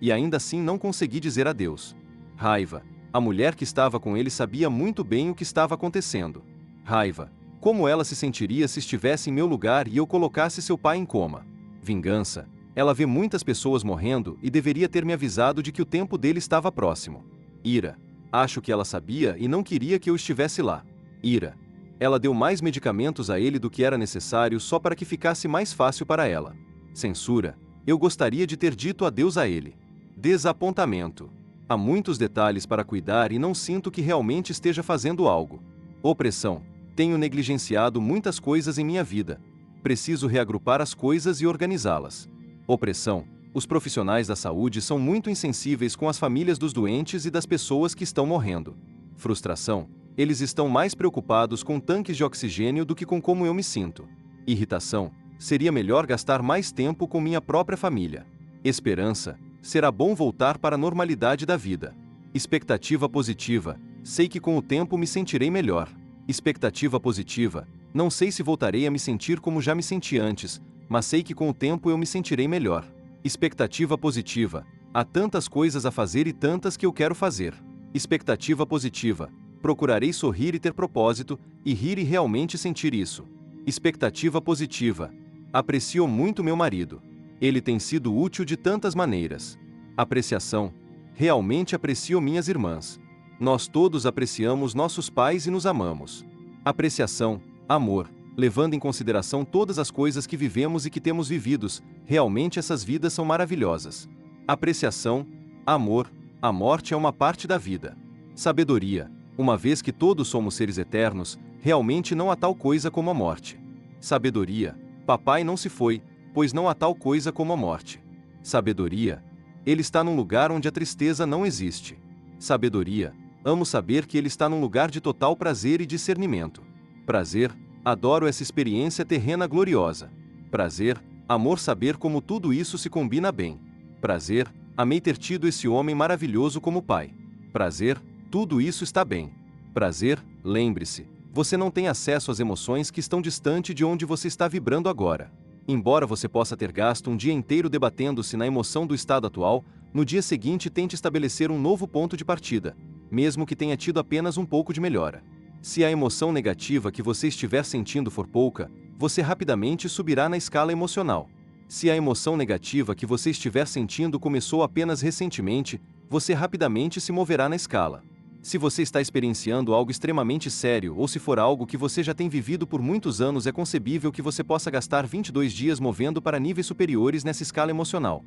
e ainda assim não consegui dizer adeus. Raiva, a mulher que estava com ele sabia muito bem o que estava acontecendo. Raiva, como ela se sentiria se estivesse em meu lugar e eu colocasse seu pai em coma. Vingança, ela vê muitas pessoas morrendo e deveria ter me avisado de que o tempo dele estava próximo. Ira, acho que ela sabia e não queria que eu estivesse lá. Ira, ela deu mais medicamentos a ele do que era necessário só para que ficasse mais fácil para ela. Censura, eu gostaria de ter dito adeus a ele. Desapontamento, há muitos detalhes para cuidar e não sinto que realmente esteja fazendo algo. Opressão, tenho negligenciado muitas coisas em minha vida. Preciso reagrupar as coisas e organizá-las. Opressão, os profissionais da saúde são muito insensíveis com as famílias dos doentes e das pessoas que estão morrendo. Frustração, eles estão mais preocupados com tanques de oxigênio do que com como eu me sinto. Irritação, seria melhor gastar mais tempo com minha própria família. Esperança, será bom voltar para a normalidade da vida. Expectativa positiva, sei que com o tempo me sentirei melhor. Expectativa positiva, não sei se voltarei a me sentir como já me senti antes, mas sei que com o tempo eu me sentirei melhor. Expectativa positiva, há tantas coisas a fazer e tantas que eu quero fazer. Expectativa positiva, procurarei sorrir e ter propósito, e rir e realmente sentir isso. Expectativa positiva, aprecio muito meu marido. Ele tem sido útil de tantas maneiras. Apreciação, realmente aprecio minhas irmãs. Nós todos apreciamos nossos pais e nos amamos. Apreciação, amor, levando em consideração todas as coisas que vivemos e que temos vividos, realmente essas vidas são maravilhosas. Apreciação, amor, a morte é uma parte da vida. Sabedoria, uma vez que todos somos seres eternos, realmente não há tal coisa como a morte. Sabedoria, papai não se foi, pois não há tal coisa como a morte. Sabedoria, ele está num lugar onde a tristeza não existe. Sabedoria, amo saber que ele está num lugar de total prazer e discernimento. Prazer, adoro essa experiência terrena gloriosa. Prazer, amor saber como tudo isso se combina bem. Prazer, amei ter tido esse homem maravilhoso como pai. Prazer, tudo isso está bem. Prazer, lembre-se, você não tem acesso às emoções que estão distante de onde você está vibrando agora. Embora você possa ter gasto um dia inteiro debatendo-se na emoção do estado atual, no dia seguinte tente estabelecer um novo ponto de partida, mesmo que tenha tido apenas um pouco de melhora. Se a emoção negativa que você estiver sentindo for pouca, você rapidamente subirá na escala emocional. Se a emoção negativa que você estiver sentindo começou apenas recentemente, você rapidamente se moverá na escala. Se você está experienciando algo extremamente sério ou se for algo que você já tem vivido por muitos anos, é concebível que você possa gastar 22 dias movendo para níveis superiores nessa escala emocional.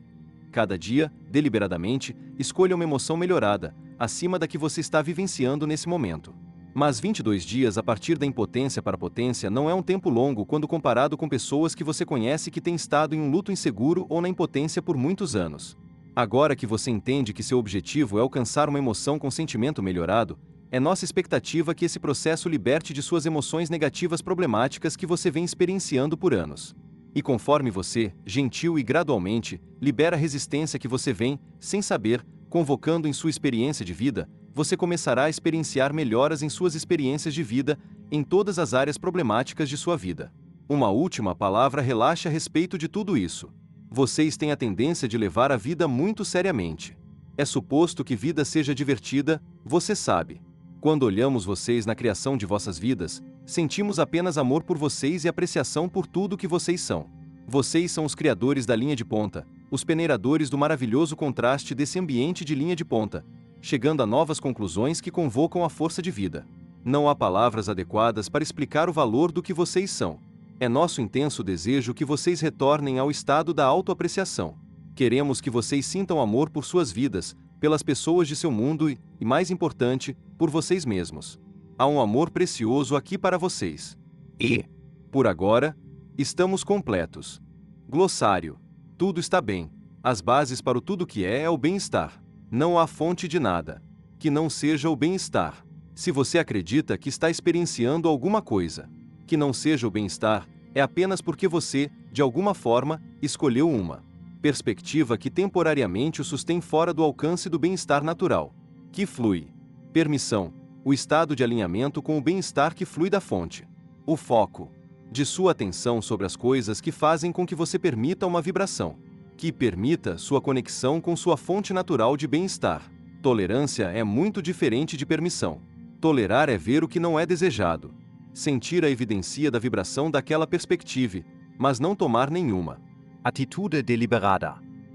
Cada dia, deliberadamente, escolha uma emoção melhorada, acima da que você está vivenciando nesse momento. Mas 22 dias a partir da impotência para a potência não é um tempo longo quando comparado com pessoas que você conhece que têm estado em um luto inseguro ou na impotência por muitos anos. Agora que você entende que seu objetivo é alcançar uma emoção com sentimento melhorado, é nossa expectativa que esse processo liberte de suas emoções negativas problemáticas que você vem experienciando por anos. E conforme você, gentil e gradualmente, libera a resistência que você vem, sem saber, Convocando em sua experiência de vida, você começará a experienciar melhoras em suas experiências de vida, em todas as áreas problemáticas de sua vida. Uma última palavra relaxa a respeito de tudo isso. Vocês têm a tendência de levar a vida muito seriamente. É suposto que vida seja divertida, você sabe. Quando olhamos vocês na criação de vossas vidas, sentimos apenas amor por vocês e apreciação por tudo que vocês são. Vocês são os criadores da linha de ponta, os peneiradores do maravilhoso contraste desse ambiente de linha de ponta, chegando a novas conclusões que convocam a força de vida. Não há palavras adequadas para explicar o valor do que vocês são. É nosso intenso desejo que vocês retornem ao estado da autoapreciação. Queremos que vocês sintam amor por suas vidas, pelas pessoas de seu mundo e, mais importante, por vocês mesmos. Há um amor precioso aqui para vocês. E, por agora, estamos completos. Glossário. Tudo está bem. As bases para o tudo que é o bem-estar. Não há fonte de nada que não seja o bem-estar. Se você acredita que está experienciando alguma coisa que não seja o bem-estar, é apenas porque você, de alguma forma, escolheu uma perspectiva que temporariamente o sustém fora do alcance do bem-estar natural, que flui. Permissão, o estado de alinhamento com o bem-estar que flui da fonte. O foco de sua atenção sobre as coisas que fazem com que você permita uma vibração, que permita sua conexão com sua fonte natural de bem-estar. Tolerância é muito diferente de permissão. Tolerar é ver o que não é desejado. Sentir a evidência da vibração daquela perspectiva, mas não tomar nenhuma Atitude deliberada.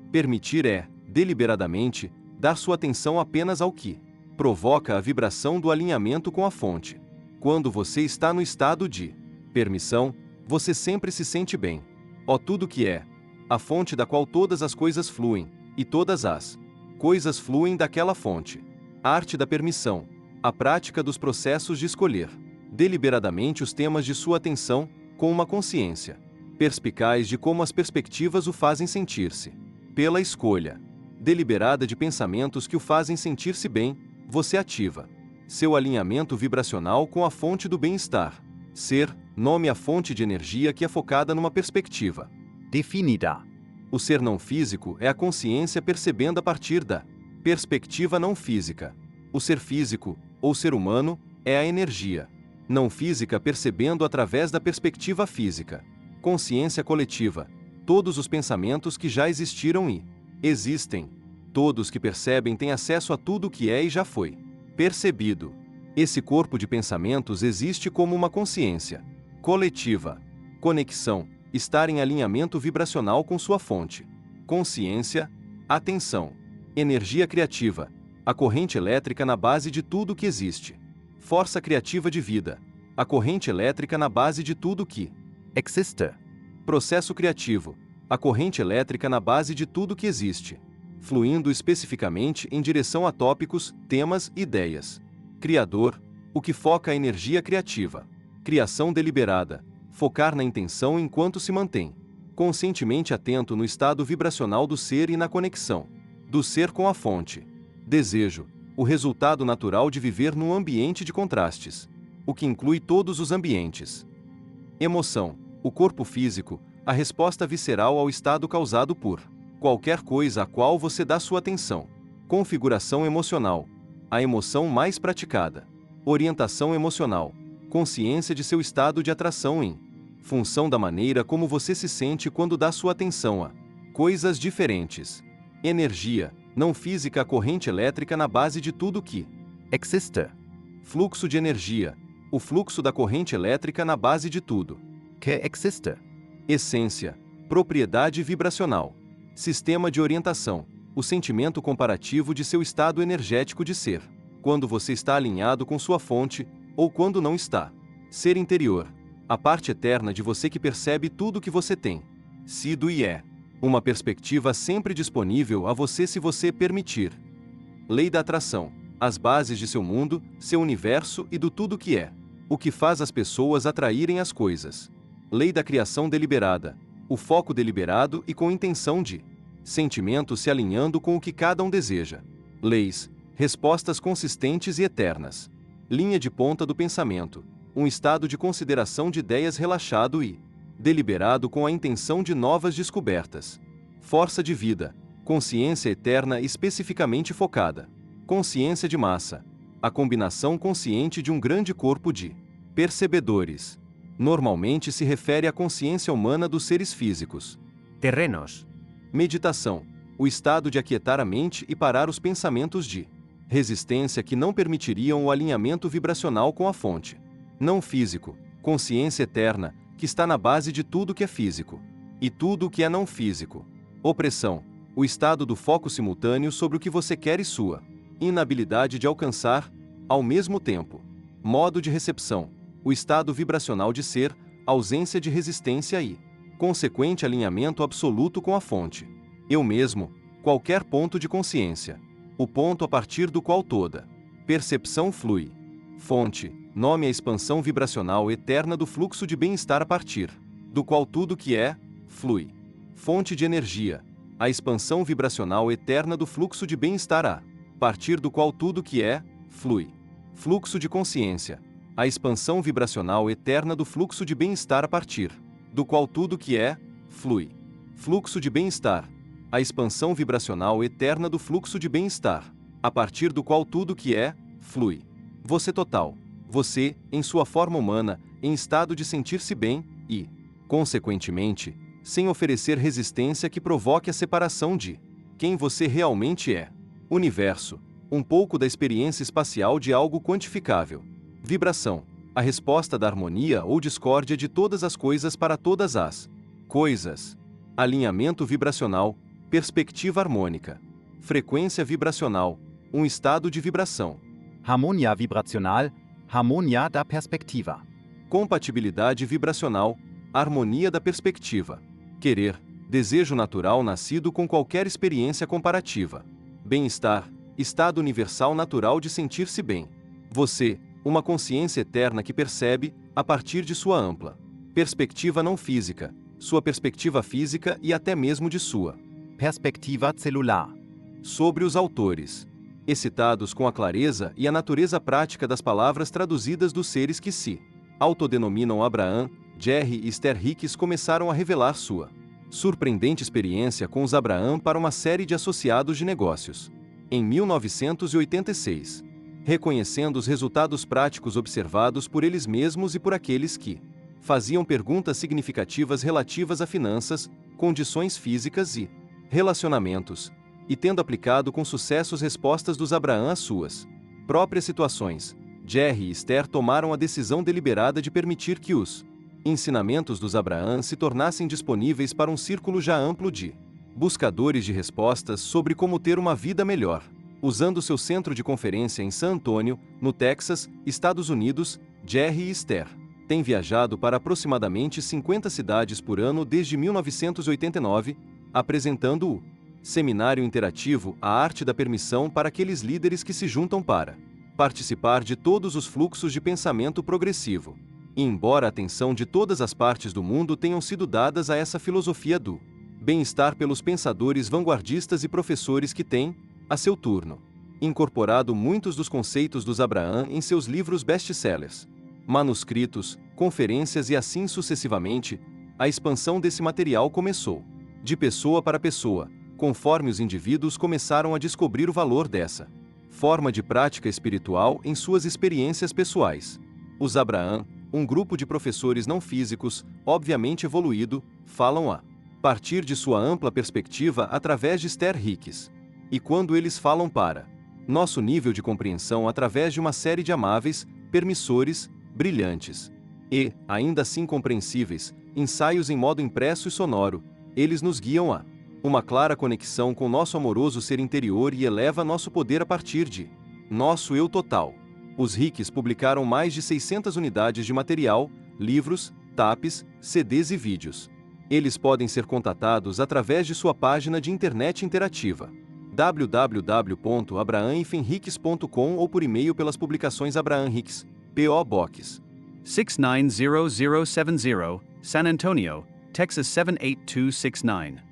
Permitir é, deliberadamente, dar sua atenção apenas ao que provoca a vibração do alinhamento com a fonte. Quando você está no estado de permissão, você sempre se sente bem. Ó tudo que é, a fonte da qual todas as coisas fluem, e todas as coisas fluem daquela fonte. A arte da permissão, a prática dos processos de escolher deliberadamente os temas de sua atenção, com uma consciência perspicaz de como as perspectivas o fazem sentir-se. Pela escolha deliberada de pensamentos que o fazem sentir-se bem, você ativa seu alinhamento vibracional com a fonte do bem-estar. Ser, nome a fonte de energia que é focada numa perspectiva Definida. O ser não físico é a consciência percebendo a partir da perspectiva não física. O ser físico, ou ser humano, é a energia não física percebendo através da perspectiva física. Consciência coletiva. Todos os pensamentos que já existiram e existem. Todos que percebem têm acesso a tudo o que é e já foi percebido. Esse corpo de pensamentos existe como uma consciência coletiva. Conexão. Estar em alinhamento vibracional com sua fonte. Consciência. Atenção. Energia criativa. A corrente elétrica na base de tudo que existe. Força criativa de vida. A corrente elétrica na base de tudo que Existe. processo criativo. A corrente elétrica na base de tudo que existe. Fluindo especificamente em direção a tópicos, temas e ideias. Criador. O que foca a energia criativa. Criação deliberada. Focar na intenção enquanto se mantém conscientemente atento no estado vibracional do ser e na conexão do ser com a fonte. Desejo. O resultado natural de viver num ambiente de contrastes, o que inclui todos os ambientes. Emoção. O corpo físico, a resposta visceral ao estado causado por qualquer coisa a qual você dá sua atenção. Configuração emocional. A emoção mais praticada. Orientação emocional. Consciência de seu estado de atração em função da maneira como você se sente quando dá sua atenção a coisas diferentes. Energia, não física, a corrente elétrica na base de tudo que Existe. fluxo de energia, o fluxo da corrente elétrica na base de tudo. Que existe. Essência, propriedade vibracional, sistema de orientação, o sentimento comparativo de seu estado energético de ser, quando você está alinhado com sua fonte, ou quando não está. Ser interior, a parte eterna de você que percebe tudo que você tem sido e é. Uma perspectiva sempre disponível a você se você permitir. Lei da atração, as bases de seu mundo, seu universo e do tudo que é. O que faz as pessoas atraírem as coisas. Lei da criação deliberada, o foco deliberado e com intenção de sentimento se alinhando com o que cada um deseja. Leis, respostas consistentes e eternas. Linha de ponta do pensamento, um estado de consideração de ideias relaxado e deliberado com a intenção de novas descobertas. Força de vida, Consciência eterna especificamente focada. Consciência de massa. A combinação consciente de um grande corpo de percebedores. Normalmente se refere à consciência humana dos seres físicos. Terrenos. Meditação. O estado de aquietar a mente e parar os pensamentos de resistência que não permitiriam o alinhamento vibracional com a fonte. Não físico. Consciência eterna, que está na base de tudo que é físico. E tudo o que é não físico. Opressão. O estado do foco simultâneo sobre o que você quer e sua inabilidade de alcançar, ao mesmo tempo. Modo de recepção. O estado vibracional de ser, ausência de resistência e consequente alinhamento absoluto com a fonte. Eu mesmo, qualquer ponto de consciência. O ponto a partir do qual toda percepção flui. Fonte, nome a expansão vibracional eterna do fluxo de bem-estar a partir do qual tudo que é, flui. Fonte de energia, a expansão vibracional eterna do fluxo de bem-estar a partir do qual tudo que é, flui. Fluxo de consciência, a expansão vibracional eterna do fluxo de bem-estar a partir do qual tudo que é, flui. Fluxo de bem-estar, a expansão vibracional eterna do fluxo de bem-estar, a partir do qual tudo que é, flui. Você total, você, em sua forma humana, em estado de sentir-se bem e, consequentemente, sem oferecer resistência que provoque a separação de quem você realmente é. Universo, um pouco da experiência espacial de algo quantificável. Vibração, a resposta da harmonia ou discórdia de todas as coisas para todas as coisas. Alinhamento vibracional, perspectiva harmônica. Frequência vibracional, um estado de vibração. Harmonia vibracional, harmonia da perspectiva. Compatibilidade vibracional, harmonia da perspectiva. Querer, desejo natural nascido com qualquer experiência comparativa. Bem-estar, estado universal natural de sentir-se bem. Você, uma consciência eterna que percebe, a partir de sua ampla perspectiva não física, sua perspectiva física e até mesmo de sua Perspectiva celular. sobre os autores. Excitados com a clareza e a natureza prática das palavras traduzidas dos seres que se autodenominam Abraham, Jerry e Esther Hicks começaram a revelar sua surpreendente experiência com os Abraham para uma série de associados de negócios. Em 1986. Reconhecendo os resultados práticos observados por eles mesmos e por aqueles que faziam perguntas significativas relativas a finanças, condições físicas e relacionamentos, e tendo aplicado com sucesso as respostas dos Abraham às suas próprias situações, Jerry e Esther tomaram a decisão deliberada de permitir que os ensinamentos dos Abraham se tornassem disponíveis para um círculo já amplo de buscadores de respostas sobre como ter uma vida melhor. Usando seu centro de conferência em San Antonio, no Texas, Estados Unidos, Jerry e Esther têm viajado para aproximadamente 50 cidades por ano desde 1989, apresentando o Seminário Interativo A Arte da Permissão para aqueles líderes que se juntam para participar de todos os fluxos de pensamento progressivo. E embora a atenção de todas as partes do mundo tenham sido dadas a essa filosofia do bem-estar pelos pensadores vanguardistas e professores que têm, a seu turno, incorporado muitos dos conceitos dos Abraham em seus livros best-sellers, manuscritos, conferências e assim sucessivamente, a expansão desse material começou, de pessoa para pessoa, conforme os indivíduos começaram a descobrir o valor dessa forma de prática espiritual em suas experiências pessoais. Os Abraham, um grupo de professores não físicos, obviamente evoluído, falam a partir de sua ampla perspectiva através de Esther Hicks. E quando eles falam para nosso nível de compreensão através de uma série de amáveis, permissores, brilhantes e, ainda assim compreensíveis, ensaios em modo impresso e sonoro, eles nos guiam a uma clara conexão com nosso amoroso ser interior e eleva nosso poder a partir de nosso eu total. Os Hicks publicaram mais de 600 unidades de material, livros, tapes, CDs e vídeos. Eles podem ser contatados através de sua página de internet interativa www.abrahamhicks.com ou por e-mail pelas publicações Abraham Hicks, P.O. Box 6900070, San Antonio, Texas 78269.